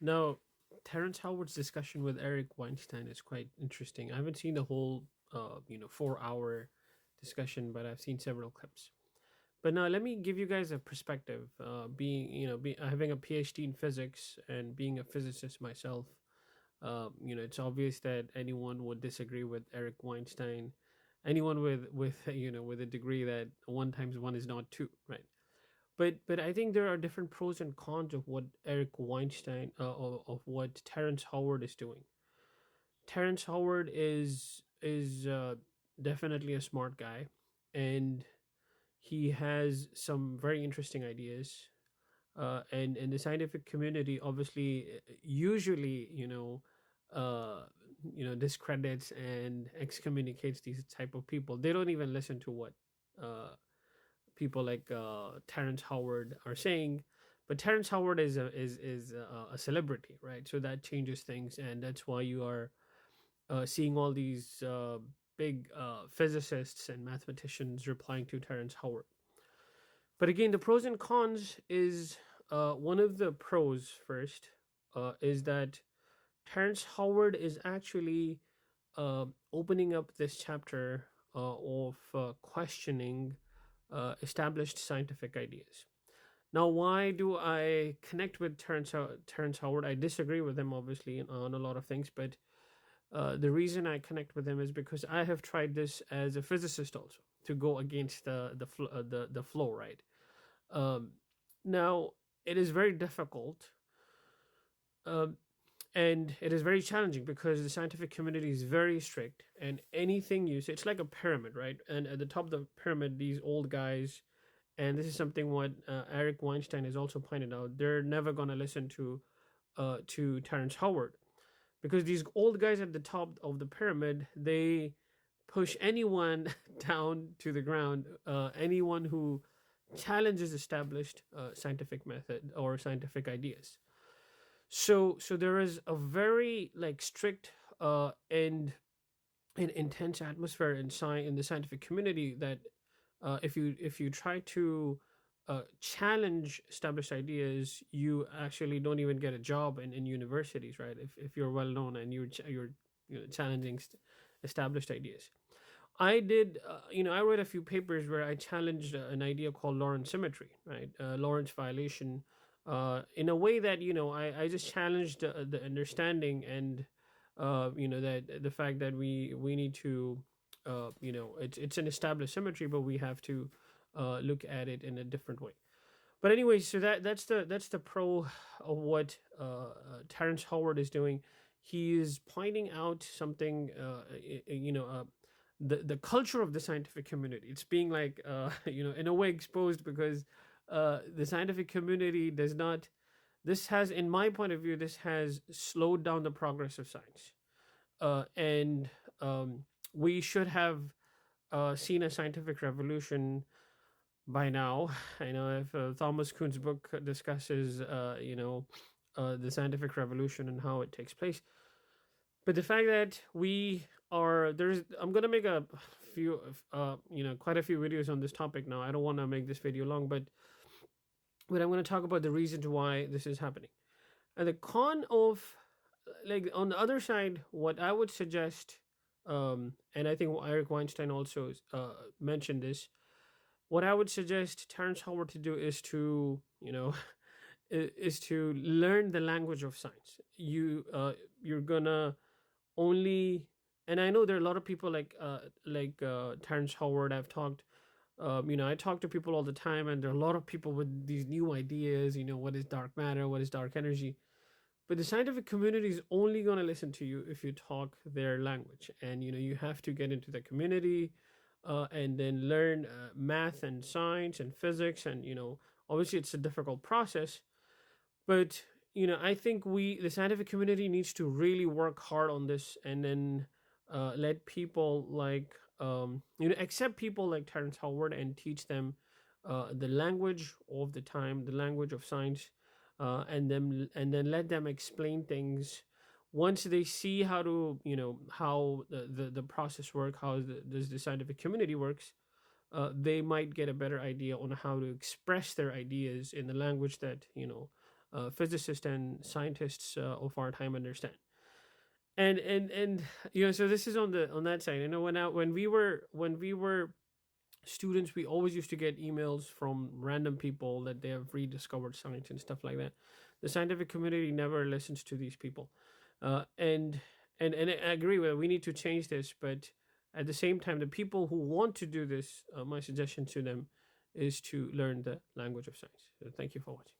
Now, Terrance Howard's discussion with Eric Weinstein is quite interesting. I haven't seen the whole, 4 hour discussion, but I've seen several clips. But now, let me give you guys a perspective. Having a PhD in physics and being a physicist myself, it's obvious that anyone would disagree with Eric Weinstein. Anyone with with a degree that one times one is not two, right? But I think there are different pros and cons of what Eric Weinstein of what Terrence Howard is doing. Terrence Howard is definitely a smart guy, and he has some very interesting ideas. And the scientific community obviously usually discredits and excommunicates these type of people. They don't even listen to what uh, people like Terrence Howard are saying. But Terrence Howard is a celebrity, right? So that changes things, and that's why you are seeing all these big physicists and mathematicians replying to Terrence Howard. But again, the pros and cons is one of the pros first is that Terrence Howard is actually opening up this chapter of questioning established scientific ideas. Now, why do I connect with Terrence Howard? I disagree with him, obviously, on a lot of things, but the reason I connect with him is because I have tried this as a physicist also to go against the flow, right? Um, Now, it is very difficult, um, and it is very challenging because the scientific community is very strict, and anything you say, it's like a pyramid, right? And at the top of the pyramid, these old guys, and this is something what Eric Weinstein has also pointed out. They're never going to listen to Terrence Howard because these old guys at the top of the pyramid, they push anyone down to the ground. Anyone who challenges established scientific method or scientific ideas. So there is a very like strict and intense atmosphere in the scientific community that if you try to challenge established ideas, you actually don't even get a job in universities, right? If you're well known and you're challenging established ideas. I did, I wrote a few papers where I challenged an idea called Lorentz symmetry, right? Lorentz violation, in a way that, I just challenged the understanding and, that the fact that we need to, it's an established symmetry, but we have to look at it in a different way. But anyway, so that's the pro of what Terrence Howard is doing. He is pointing out something, the culture of the scientific community. It's being like, in a way exposed because the scientific community does not. This has, in my point of view, this has slowed down the progress of science, and we should have seen a scientific revolution by now. I know if Thomas Kuhn's book discusses, the scientific revolution and how it takes place. But the fact that I'm gonna make a few, quite a few videos on this topic now. I don't want to make this video long, but I'm going to talk about the reasons why this is happening. And the con of, like, on the other side, what I would suggest, and I think Eric Weinstein also mentioned this, what I would suggest Terrence Howard to do is to, is to learn the language of science. You're gonna only, and I know there are a lot of people like Terrence Howard. I talk to people all the time, and there are a lot of people with these new ideas. What is dark matter? What is dark energy? But the scientific community is only going to listen to you if you talk their language, and you have to get into the community, and then learn math and science and physics, and obviously it's a difficult process, but I think the scientific community needs to really work hard on this, and then let people like accept people like Terrence Howard and teach them the language of the time, the language of science, and then let them explain things. Once they see how to how the process work, how does the scientific community works, they might get a better idea on how to express their ideas in the language that physicists and scientists of our time understand. And you know, so this is on the on that side. You know, when we were students, we always used to get emails from random people that they have rediscovered science and stuff like that. The scientific community never listens to these people, and and I agree with it. We need to change this, but at the same time, the people who want to do this, my suggestion to them is to learn the language of science. So thank you for watching.